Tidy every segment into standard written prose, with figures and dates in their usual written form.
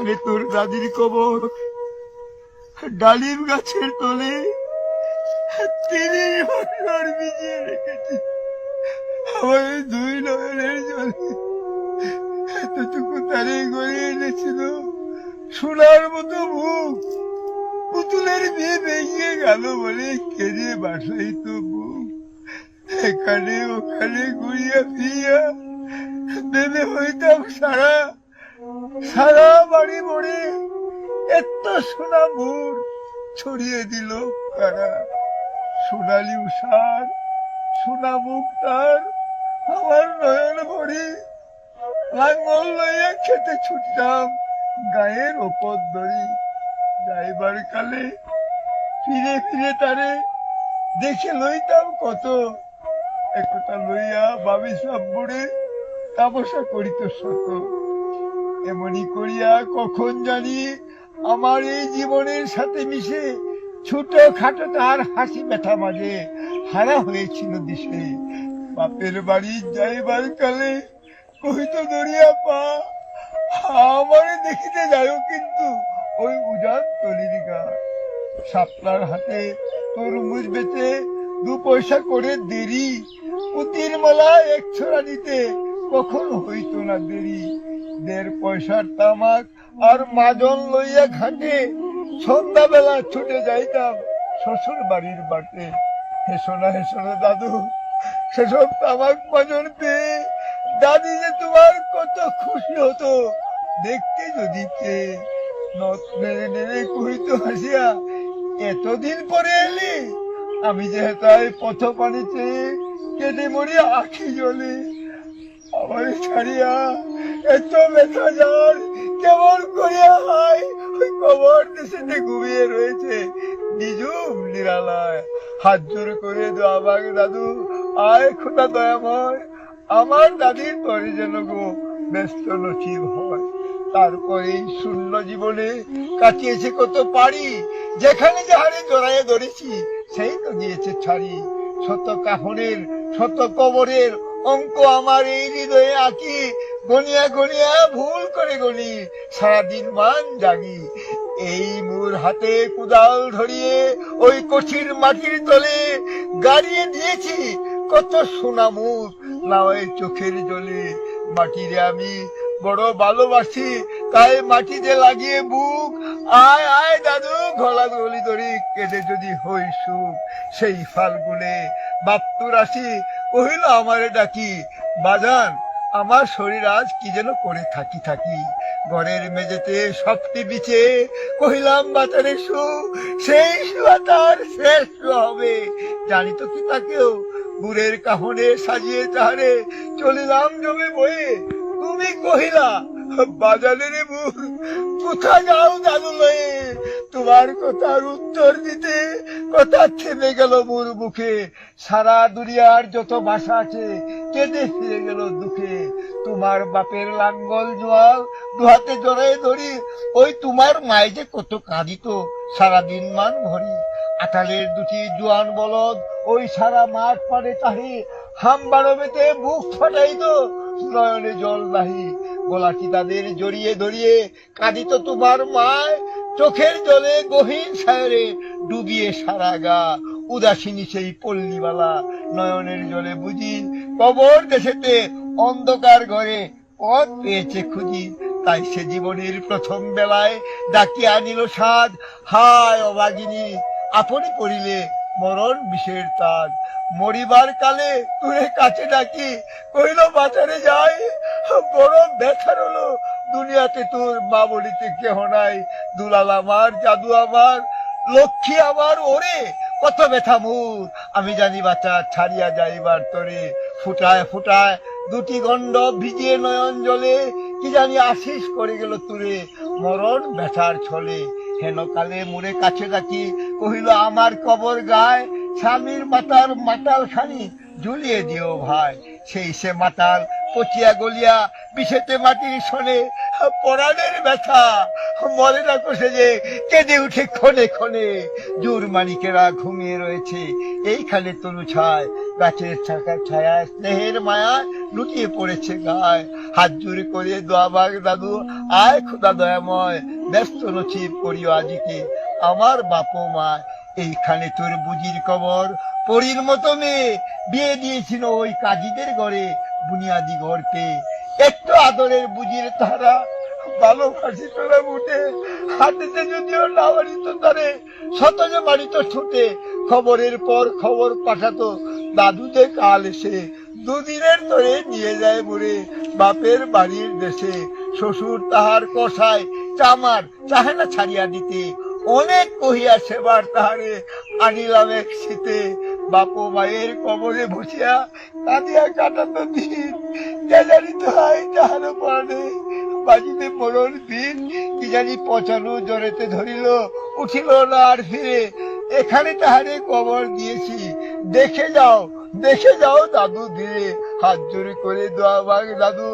এখানে তোর দাদির কবর, ডালিম গাছের তলে 30 বছর ভিজিয়ে রেখেছি আমার দুই নয়নের জলে। এতটুকু তারে গড়িয়ে এনেছিল সোনার মতো মুখ, পুতুলের বিয়ে ভেঙে গেল বলে কেঁদে বাসাইত বুক। এখানে ওখানে ঘুরিয়া ফিরিয়া ভেবে হইতাম সারা সারা বাড়ি মরে এত সোনা মুর ছড়িয়ে দিল কারা। সোনালি উষার সোনা মুখ তার আমার নয়ন ভরে। লাঙ্গল লইয়া খেতে ছুটতাম গায়ের ওপর দড়ি। যাইবার কালে ফিরে ফিরে তারে দেখে লইতাম কত। একথা লইয়া বাবি সব বুড়ে তাপসা করিত শত। এমনি করিয়া কখন জানি আমার এই জীবনের সাথে মিশে ছোট খাটো তার হাসি ব্যথা মাঝে হারা হয়েছিল দিশে। বাপের বাড়ি যাইবার কালে কহিত দরিয়া পা আমারে দেখিতে যাও কিন্তু ওই উজান তলির গা। শাপলার হাতে তরমুজ বেচে 2 পয়সা করে দেরি। পুতির মালা 1 ছড়া নিতে কখন হইতো না দেরি। 1.5 পয়সার তামাক আর মাজন লইয়া ঘাটে সন্ধ্যাবেলা ছুটে যাইতাম শ্বশুর বাড়ির বাটে। হেসোনা হেসোনা দাদু, সেসব তামাক মাজন পেয়ে দাদি যে তোমার কত খুশি হতো দেখতে যদি পেয়ে। নথ নেড়ে নেড়ে কহিত হাসিয়া, এতদিন পরে এলি? আমি যে তাই পথ পানিতে কেটে মরি আখি জলে। আমার ছাড়িয়া এত ব্যথা যার কেমন করিয়া হয় ওই কবর দেশেতে ঘুমিয়ে রয়েছে নিজুম নিরালায়। হাত জোর করে দোয়াবাগ দাদু, আয় খোদা দয়াময়, আমার দাদির তরে যেন গো ব্যস্ত নসিব হয়। তারপরে শূন্য জীবনে কাটিয়েছে কত পারি, যেখানে যাহারে জড়াইয়ে ধরেছি সেই তো দিয়েছে ছাড়ি। শত কাফনের শত কবরের অঙ্ক আমার এই হৃদয়ে আঁকি, গনিয়া গনিয়া ভুল করে গনি সারাদিন মান জাগি। এই মোর হাতে কুদাল ধরিয়ে ওই কঠিন মাটির তলে গাড়িয়ে দিয়েছি কত সোনা মুখ নাওয়ে চোখের জলে। মাটিরে আমি বড় ভালোবাসি, তাই মাটিতে লাগিয়ে বুক। আয় আয় দাদু, গলা গলি ধরি কেটে যদি হই সুখ। সেই ফাল্গুনে বাপ্তুর আসি কহিল আমারে ডাকি, বাজান আমার শরীর আজ কি যেন করে থাকি থাকি। ঘরের মেঝেতে সবটি বিছে কহিলাম বাতারে শু, সেই শুয়া তার শেষ হবে। জানি তো কি তাকেও গুড়ের কাহনে সাজিয়ে তাহারে চলিলাম জমে বয়ে। তুমি কহিলা বাজানের বুক, কোথা যাও দাদু লয়ে? তোমার কথার উত্তর দিতে কথা থেমে গেল মোর মুখে। সারা দুনিয়ার যত ভাষা আছে কেঁদে ফিরে গেল দুঃখে। তোমার বাপের লাঙ্গল জোয়াল দুহাতে জড়াই ধরি, ওই তোমার মাই যে কত কাঁদিত সারাদিন মান ভরি। আটালের 2টি জোয়ান বলদ ওই সারা মাঠ পাড়ে তাহি, হামবাড়বেতে বুক ফাটাইত নয়নে জল নাহি। গলাটি তাদের জড়িয়ে ধরিয়ে কাঁদিত তোমার মায়, চোখের জলে গহীন সায়রে ডুবিয়ে সারা গা। উদাসিনী সেই পল্লীবালা নয়নের জলে বুঝি, কবর দেশেতে অন্ধকার ঘরে পথ পেয়েছে খুঁজি। তাই সে জীবনের প্রথম বেলায় ডাকিয়ে আনিল সাজ, হায় অবাগিনী আপনি পড়িলে মরণ বিষের তাজ। মরিবার কালে তুই কাছে ডাকি কইল বাজারে যাই, বড় ব্যথার হলো দুনিয়াতে তোর মা বলিতে কেহ নাই। দুলাল আমার, জাদু আমার, লক্ষ্মী আমার, ওরে কত ব্যথা মোর। আমি জানি বাচ্চা ছাড়িয়া যাইবার তরে, ফুটায় ফুটায় 2টি গন্ড ভিজিয়ে নয়ন জলে। কি জানি আশিস করে গেল তুরে মরণ ব্যথার ছলে। হেন কালে মোরে কাছে ডাকি কহিল আমার কবর গায়, স্বামীর মাতার মাতাল খানি ঝুলিয়ে দিও ভাই। সেই সে মাতাল পচিয়া গলিয়া বিষেতে মাটির শোনে, পরাণের ব্যথা মরে না কষে যে কেঁদে উঠে ক্ষণে ক্ষণে। জোর মানিকেরা ঘুমিয়ে রয়েছে এইখানে তনু ছায়, গাছের ছায়া স্নেহের মায়া লুটিয়ে পড়েছে গায়ে। হাত জোড়ে করে দোয়া মাগ দাদু, আয় খোদা দয়াময়, ব্যস্ত নছিব করিও আজিকে আমার বাপ মা। এইখানে তোর বুঝির কবর, পরীর মতো মেয়ে বিয়ে দিয়েছিল ওই কাজীদের ঘরে, বুনিয়াদি ঘর পেয়ে। একটু আদরের বুঝির তারা, ভালো ফাঁসি তোলা উঠে, হাতেতে যদিও না বাড়িত তারে, শতজ বাড়িত ছুটে, খবরের পর খবর পাঠাতো দাদু যে কাল এসে, দুদিনের ধরে নিয়ে যায় মরে বাপের বাড়ির দেশে। শ্বশুর তাহার কষায় চামার চাহে না ছাড়িয়া দিতে, অনেক কহিয়া সেবার তাহারে আনিলাম এক শীতে। বাপ মায়ের কবরে বসিয়া কাঁদিয়া কাটাতো দিন, কে জানি তো হয় তাহারও পড়ে বাজিতে পড়ল দিন। কি জানি পচানো জ্বরেতে ধরিল, উঠিল না আর ফিরে। এখানে তাহারে কবর দিয়েছি, দেখে যাও দেখে যাও দাদু ধীরে। হাত জোরে করে দোয়া মাগ দাদু,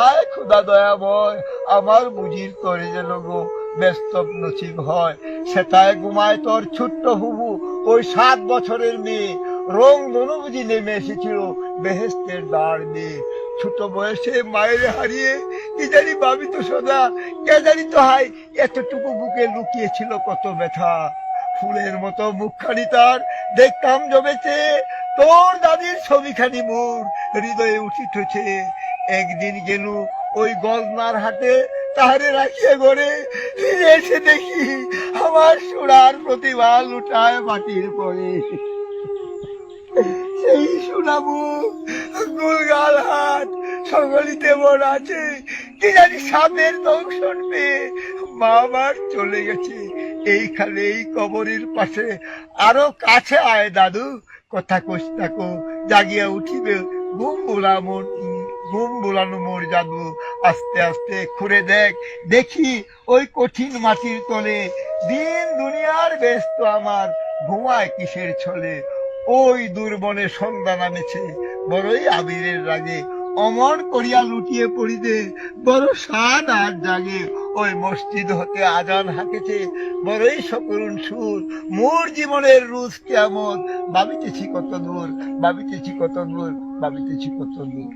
আয় খোদা দয়াময়, আমার বুঝির করে যেন গো ব্যস্ত নসিব হয়। সেটায় ঘুমায় তোর ছোট্ট হুবু, ওই 7 বছরের মেয়ে, রং মনো বুঝি নেমে এসেছিল বেহেস্তের দ্বার দিয়ে। ছোট বয়সে মায়ের হারিয়ে কি জানি ভাবি তো সদা, কে জানি তো হাই এতটুকু বুকে লুকিয়েছিল কত ব্যথা। ফুলের মতো মুখখানি তার দেখতাম জমেছে, তোর দাদির ছবিখানি মোর হৃদয়ে উঠিতেছে। একদিন গেল ওই গলনার হাটে, তাহারে রাখিয়া ঘরে, ফিরে এসে দেখি আমার সোনার প্রতিভা লুটায় মাটির পরে। সেই সোনামু গুলগাল হাট সকলিতে মন আছে, কি জানি সাপের দংশন পেয়ে মা আমার চলে গেছে। এইখানে এই কবরের পাশে, আরো কাছে আয় দাদু, কথা কস থাকো, জাগিয়া উঠিবে ঘুম বোলানো মোর জাদু। আস্তে আস্তে খুঁড়ে দেখ, দেখি ওই কঠিন মাটির তলে, দিন দুনিয়ার ব্যস্ত আমার ঘুমায় কিসের ছলে। ওই দুর্বনে সন্ধ্যা নামেছে, বড়ই আবিরের রাগে, অমর করিয়া লুটিয়ে পড়িতে বড় সাদ আর জাগে। ওই মসজিদ হতে আজান হাঁকেছে, বড়ই সকরুণ সুর, মোর জীবনের রুজ কেমন, ভাবিতেছি কত দূর, ভাবিতেছি কত দূর, ভাবিতেছি কত দূর।